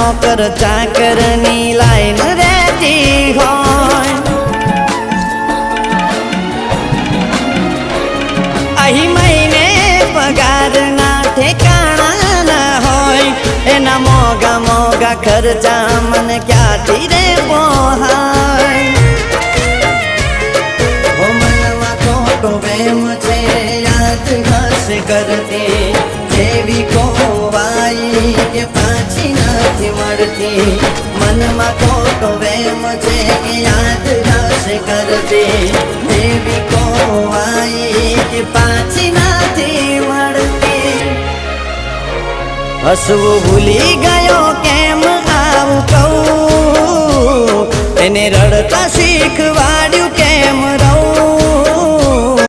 નોકર ચાકરની લાઈન રહેતી હોય અહીં મહિને પગારના ઠેકાણા ના હોય એના મોગા મોગા ખર્ચા મને ક્યાંથી રે પોહાય ઓ મનમાં ખોટો વેમ છે યાદ હસ કરતી જેવી કોવાઈ કે પાછી નથી મળતી મનમાં ખોટો વેમ છે યાદ હસ કરતી જેવી કોવાઈ કે પાછી નથી મળતી હસવું ભૂલી ગયો કેમ આવું કહું એને રડતા શીખવા